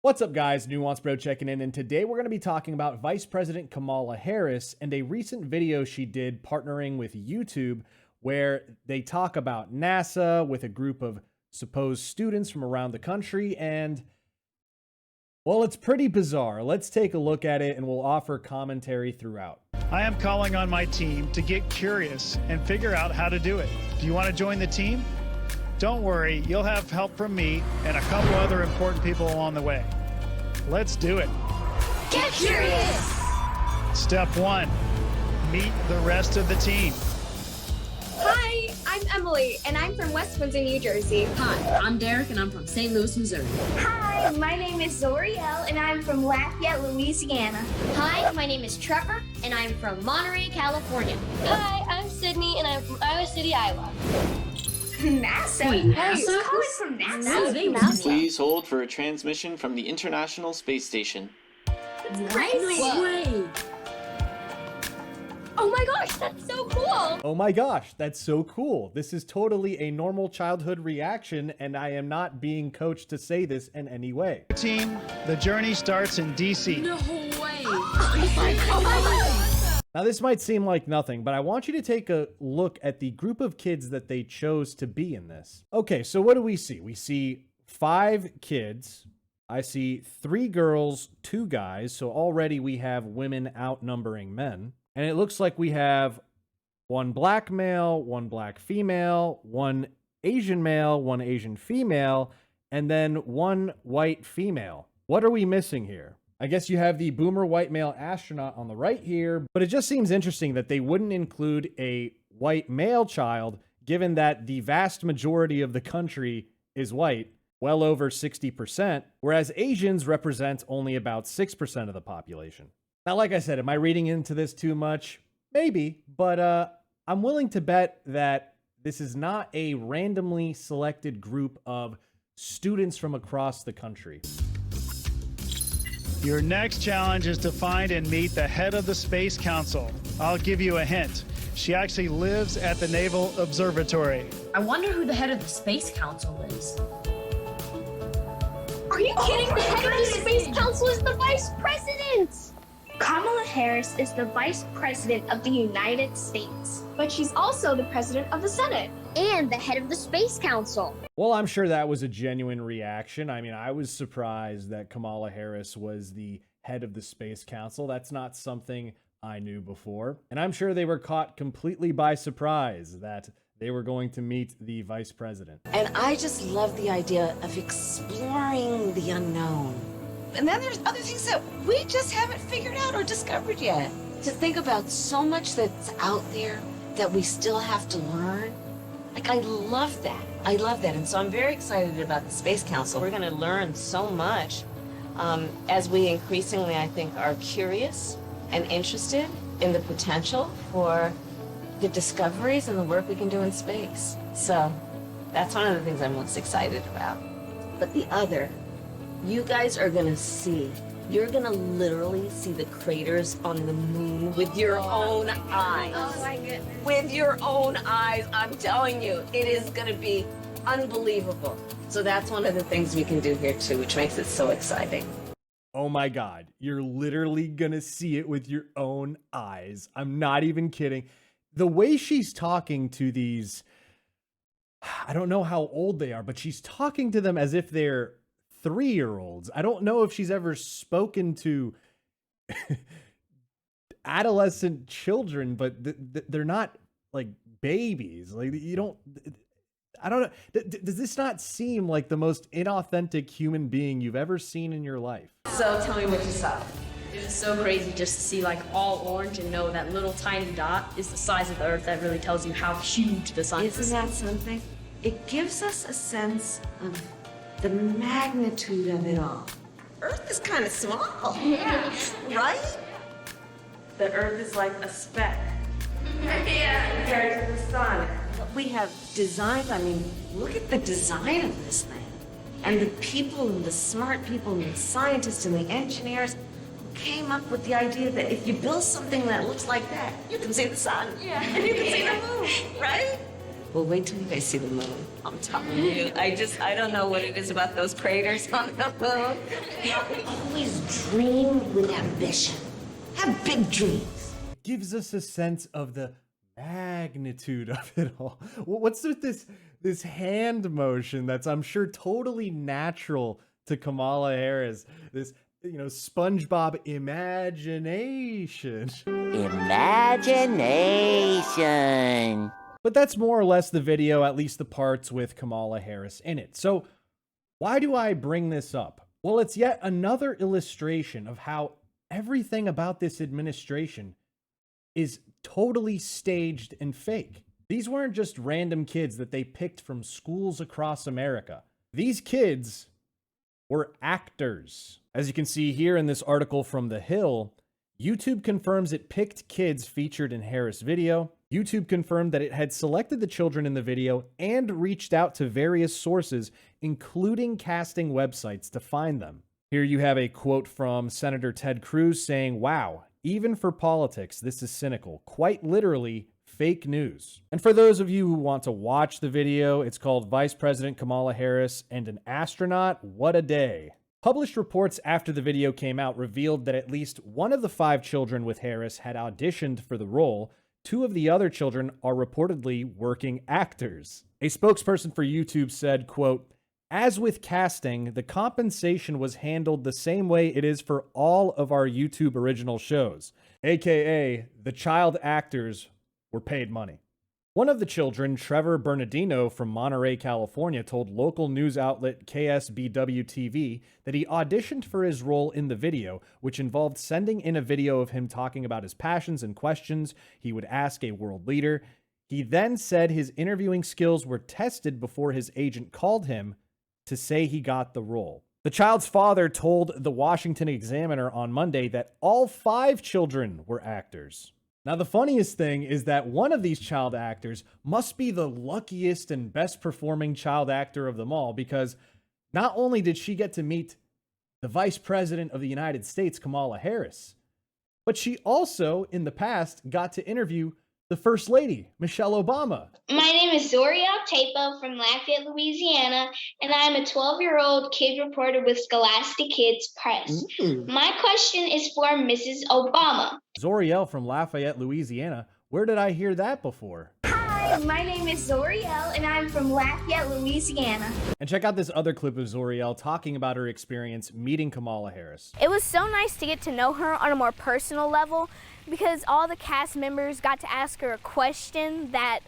What's up, guys? Nuance Bro checking in, and today we're going to be talking about Vice President Kamala Harris and a recent video she did partnering with YouTube where they talk about NASA with a group of supposed students from around the country, and, well, it's pretty bizarre. Let's take a look at it, and we'll offer commentary throughout. I am calling on my team to get curious and figure out how to do it. Do you want to join the team? Don't worry, you'll have help from me and a couple other important people along the way. Let's do it. Get curious! Step 1, meet the rest of the team. Hi, I'm Emily, and I'm from West Windsor, New Jersey. Hi, I'm Derek, and I'm from St. Louis, Missouri. Hi, my name is Zoriel, and I'm from Lafayette, Louisiana. Hi, my name is Trevor, and I'm from Monterey, California. Hi, I'm Sydney, and I'm from Iowa City, Iowa. NASA? Wait, NASA? Who's calling from NASA? NASA? Please hold for a transmission from the International Space Station. Crazy. Way. Oh my gosh, that's so cool! Oh my gosh, that's so cool. This is totally a normal childhood reaction, and I am not being coached to say this in any way. Team, the journey starts in DC. No way. Oh my God. Now, this might seem like nothing, but I want you to take a look at the group of kids that they chose to be in this. Okay, so what do we see? We see 5 kids. I see 3 girls, 2 guys. So already we have women outnumbering men. And it looks like we have 1 black male, 1 black female, 1 Asian male, 1 Asian female, and then 1 white female. What are we missing here? I guess you have the boomer white male astronaut on the right here, but it just seems interesting that they wouldn't include a white male child, given that the vast majority of the country is white, well over 60%, whereas Asians represent only about 6% of the population. Now, like I said, am I reading into this too much? Maybe, but I'm willing to bet that this is not a randomly selected group of students from across the country. Your next challenge is to find and meet the head of the Space Council. I'll give you a hint. She actually lives at the Naval Observatory. I wonder who the head of the Space Council is. Are you kidding? The head of the Space Council is the Vice President! Kamala Harris is the Vice President of the United States. But she's also the President of the Senate. And the head of the Space Council. Well, I'm sure that was a genuine reaction. I mean, I was surprised that Kamala Harris was the head of the Space Council. That's not something I knew before. And I'm sure they were caught completely by surprise that they were going to meet the vice president. And I just love the idea of exploring the unknown. And then there's other things that we just haven't figured out or discovered yet. To think about so much that's out there that we still have to learn. Like, I love that. I love that. And so I'm very excited about the Space Council. We're going to learn so much as we increasingly, I think, are curious and interested in the potential for the discoveries and the work we can do in space. So that's one of the things I'm most excited about. But the other, you guys are going to see. You're going to literally see the craters on the moon with your own eyes. Oh my goodness. With your own eyes, I'm telling you, it is going to be unbelievable. So that's one of the things we can do here too, which makes it so exciting. Oh my God, you're literally gonna see it with your own eyes. I'm not even kidding. The way she's talking to these, I don't know how old they are, but she's talking to them as if they're 3-year-olds. I don't know if she's ever spoken to adolescent children, but they're not like babies. Like, you don't, I don't know. Does this not seem like the most inauthentic human being you've ever seen in your life? So tell me what you saw. It was so crazy just to see like all orange and know that little tiny dot is the size of the Earth. That really tells you how huge the sun is. Isn't that something? It gives us a sense of the magnitude of it all. Earth is kind of small. Yeah. Right? The Earth is like a speck. Yeah. Compared to the sun. We have designs, I mean, look at the design of this thing. And the people, and the smart people, and the scientists, and the engineers who came up with the idea that if you build something that looks like that, you can see the sun. Yeah. And you can see the moon, right? Well, wait till you guys see the moon. I'm telling you. I don't know what it is about those craters on the moon. Always dream with ambition. Have big dreams. It gives us a sense of the magnitude of it all. What's with this hand motion that's, I'm sure, totally natural to Kamala Harris? This, SpongeBob imagination. Imagination. But that's more or less the video, at least the parts with Kamala Harris in it. So why do I bring this up? Well, it's yet another illustration of how everything about this administration is totally staged and fake. These weren't just random kids that they picked from schools across America. These kids were actors. As you can see here in this article from The Hill, YouTube confirms it picked kids featured in Harris' video. YouTube confirmed that it had selected the children in the video and reached out to various sources, including casting websites, to find them. Here you have a quote from Senator Ted Cruz saying, "Wow, even for politics, this is cynical. Quite literally, fake news." And for those of you who want to watch the video, it's called Vice President Kamala Harris and an Astronaut, What a Day. Published reports after the video came out revealed that at least one of the 5 children with Harris had auditioned for the role. 2 of the other children are reportedly working actors. A spokesperson for YouTube said, quote, "As with casting, the compensation was handled the same way it is for all of our YouTube original shows, aka the child actors were paid money." One of the children, Trevor Bernardino from Monterey, California, told local news outlet KSBW-TV that he auditioned for his role in the video, which involved sending in a video of him talking about his passions and questions he would ask a world leader. He then said his interviewing skills were tested before his agent called him to say he got the role. The child's father told the Washington Examiner on Monday that all 5 children were actors. Now, the funniest thing is that one of these child actors must be the luckiest and best performing child actor of them all, because not only did she get to meet the Vice President of the United States, Kamala Harris, but she also, in the past, got to interview the First Lady, Michelle Obama. My name is Zoriel Tapo from Lafayette, Louisiana, and I'm a 12-year-old kid reporter with Scholastic Kids Press. My question is for Mrs. Obama. Zoriel from Lafayette, Louisiana. Where did I hear that before? Hi, my name is Zoriel, and I'm from Lafayette, Louisiana. And check out this other clip of Zoriel talking about her experience meeting Kamala Harris. It was so nice to get to know her on a more personal level, because all the cast members got to ask her a question that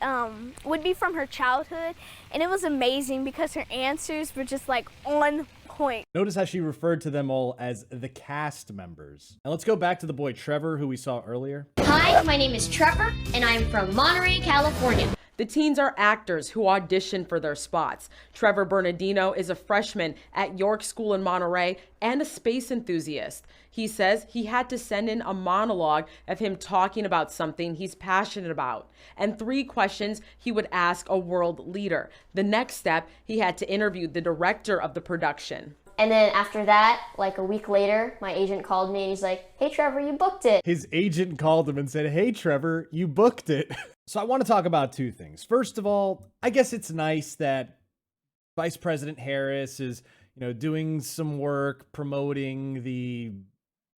would be from her childhood, and it was amazing because her answers were just like on point. Notice how she referred to them all as the cast members. And let's go back to the boy Trevor, who we saw earlier. Hi, my name is Trevor, and I'm from Monterey, California. The teens are actors who audition for their spots. Trevor Bernardino is a freshman at York School in Monterey and a space enthusiast. He says he had to send in a monologue of him talking about something he's passionate about, and 3 questions he would ask a world leader. The next step, he had to interview the director of the production. And then after that, like a week later, my agent called me and he's like, "Hey Trevor, you booked it." His agent called him and said, "Hey Trevor, you booked it." So I want to talk about 2 things. First of all, I guess it's nice that Vice President Harris is, doing some work promoting the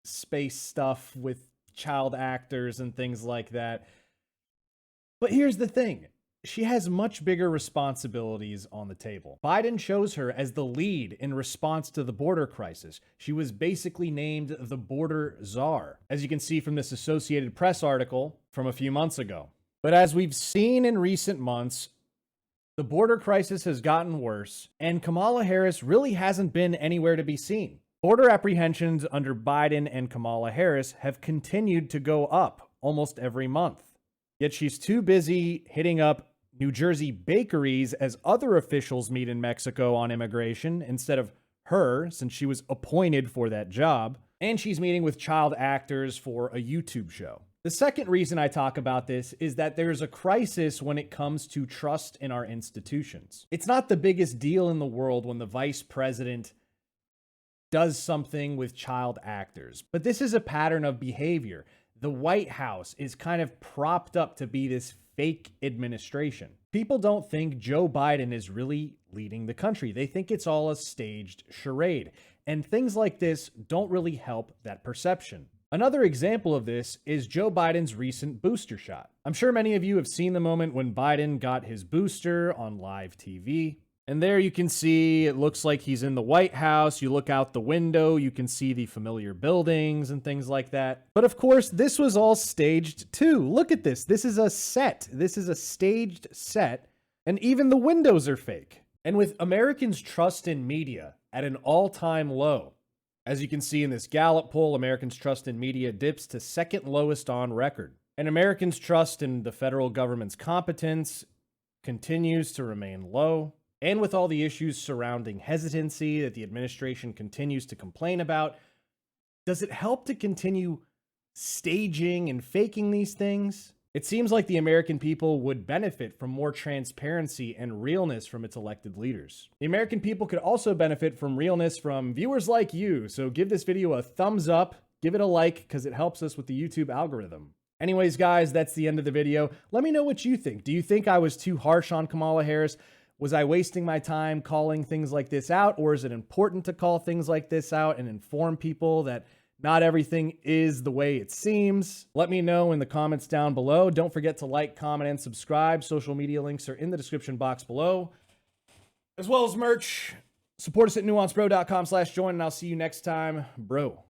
space stuff with child actors and things like that. But here's the thing. She has much bigger responsibilities on the table. Biden chose her as the lead in response to the border crisis. She was basically named the border czar, as you can see from this Associated Press article from a few months ago. But as we've seen in recent months, the border crisis has gotten worse, and Kamala Harris really hasn't been anywhere to be seen. Border apprehensions under Biden and Kamala Harris have continued to go up almost every month. Yet she's too busy hitting up New Jersey bakeries as other officials meet in Mexico on immigration instead of her, since she was appointed for that job. And she's meeting with child actors for a YouTube show. The second reason I talk about this is that there's a crisis when it comes to trust in our institutions. It's not the biggest deal in the world when the vice president does something with child actors, but this is a pattern of behavior the White House is kind of propped up to be this fake administration. People don't think Joe Biden is really leading the country. They think it's all a staged charade. And things like this don't really help that perception. Another example of this is Joe Biden's recent booster shot. I'm sure many of you have seen the moment when Biden got his booster on live TV. And there you can see, it looks like he's in the White House. You look out the window, you can see the familiar buildings and things like that. But of course, this was all staged too. Look at this. This is a set. This is a staged set. And even the windows are fake. And with Americans' trust in media at an all-time low, as you can see in this Gallup poll, Americans' trust in media dips to second lowest on record. And Americans' trust in the federal government's competence continues to remain low. And with all the issues surrounding hesitancy that the administration continues to complain about, does it help to continue staging and faking these things? It seems like the American people would benefit from more transparency and realness from its elected leaders. The American people could also benefit from realness from viewers like you, so give this video a thumbs up, give it a like, because it helps us with the YouTube algorithm. Anyways, guys, that's the end of the video. Let me know what you think. Do you think I was too harsh on Kamala Harris? Was I wasting my time calling things like this out, or is it important to call things like this out and inform people that not everything is the way it seems? Let me know in the comments down below. Don't forget to like, comment, and subscribe. Social media links are in the description box below, as well as merch. Support us at nuancebro.com/join, and I'll see you next time, bro.